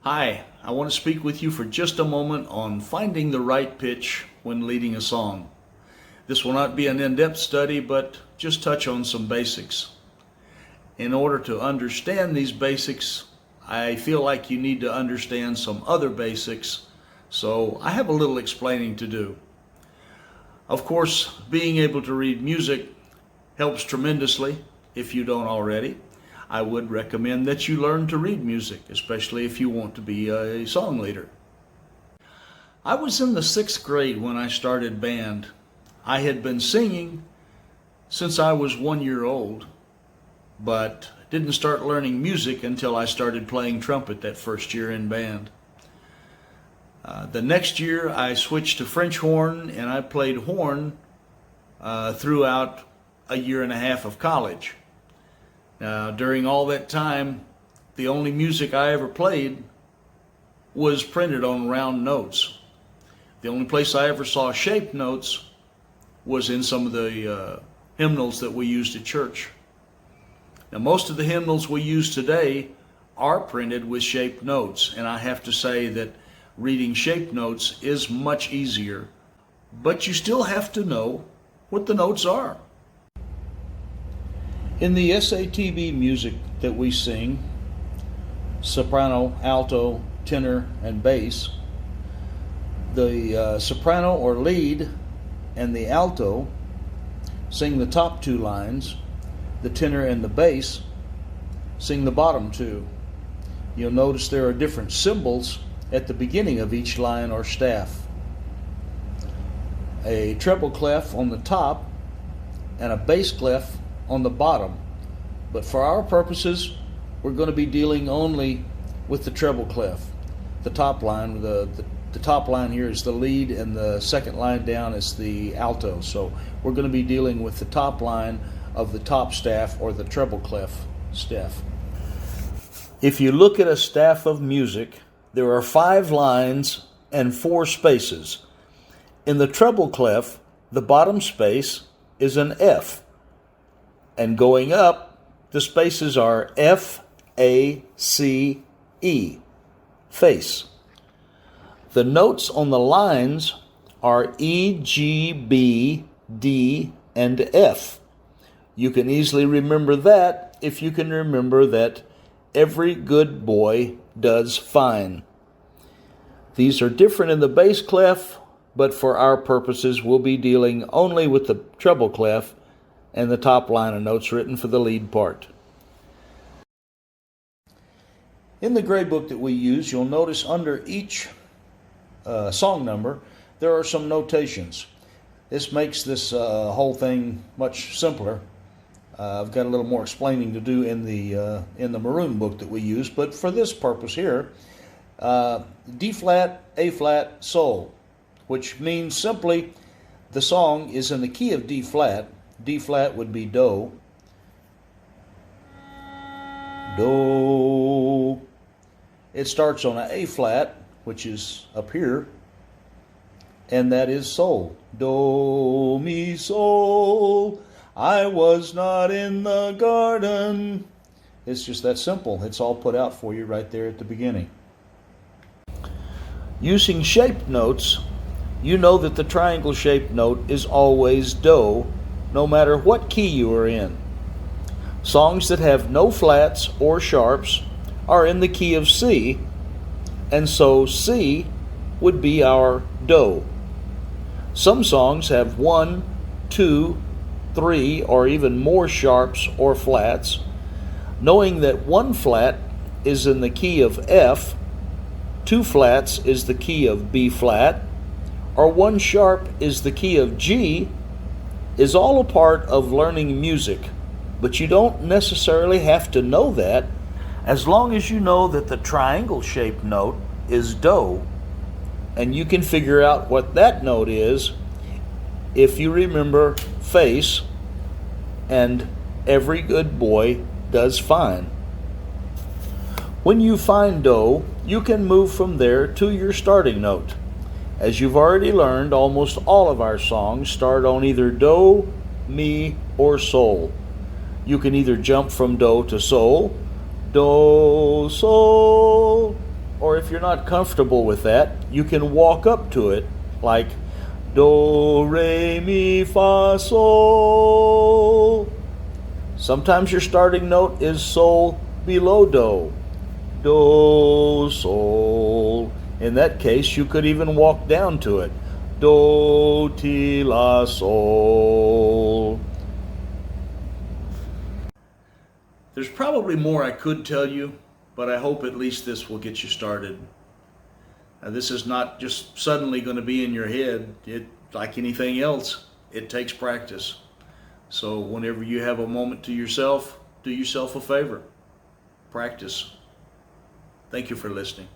Hi, I want to speak with you for just a moment on finding the right pitch when leading a song. This will not be an in-depth study, but just touch on some basics. In order to understand these basics, I feel like you need to understand some other basics, so I have a little explaining to do. Of course, being able to read music helps tremendously if you don't already. I would recommend that you learn to read music, especially if you want to be a song leader. I was in the 6th grade when I started band. I had been singing since I was 1 year old, but didn't start learning music until I started playing trumpet that first year in band. The next year I switched to French horn, and I played horn throughout a year and a half of college. Now, during all that time, the only music I ever played was printed on round notes. The only place I ever saw shaped notes was in some of the hymnals that we used at church. Now, most of the hymnals we use today are printed with shaped notes, and I have to say that reading shaped notes is much easier, but you still have to know what the notes are. In the SATB music that we sing, soprano, alto, tenor, and bass, the soprano or lead and the alto sing the top 2 lines. The tenor and the bass sing the bottom 2. You'll notice there are different symbols at the beginning of each line or staff. A treble clef on the top and a bass clef on the bottom. But for our purposes, we're going to be dealing only with the treble clef. The top line, the top line here is the lead, and the second line down is the alto. So we're going to be dealing with the top line of the top staff, or the treble clef staff. If you look at a staff of music, there are 5 lines and 4 spaces. In the treble clef, the bottom space is an F. And going up, the spaces are F, A, C, E, face. The notes on the lines are E, G, B, D, and F. You can easily remember that if you can remember that every good boy does fine. These are different in the bass clef, but for our purposes, we'll be dealing only with the treble clef and the top line of notes written for the lead part. In the grade book that we use, you'll notice under each song number, there are some notations. This makes this whole thing much simpler. I've got a little more explaining to do in the maroon book that we use, but for this purpose here, D flat, A flat, sol, which means simply the song is in the key of D flat. D flat would be do. Do. It starts on an A flat, which is up here, and that is sol. Do, mi, sol. I was not in the garden. It's just that simple. It's all put out for you right there at the beginning. Using shaped notes, you know that the triangle shaped note is always do, no matter what key you are in. Songs that have no flats or sharps are in the key of C, and so C would be our do. Some songs have 1, 2, 3, or even more sharps or flats. Knowing that 1 flat is in the key of F, 2 flats is the key of B flat, or 1 sharp is the key of G, is all a part of learning music, but you don't necessarily have to know that as long as you know that the triangle-shaped note is do, and you can figure out what that note is if you remember face and every good boy does fine. When you find do, you can move from there to your starting note. As you've already learned, almost all of our songs start on either do, mi, or sol. You can either jump from do to sol, do, sol, Or if you're not comfortable with that, you can walk up to it like do, re, mi, fa, sol. Sometimes your starting note is sol below do. Do, sol. In that case, you could even walk down to it. Do, ti, la, sol. There's probably more I could tell you, but I hope at least this will get you started. Now, this is not just suddenly going to be in your head. Like anything else, it takes practice. So whenever you have a moment to yourself, do yourself a favor. Practice. Thank you for listening.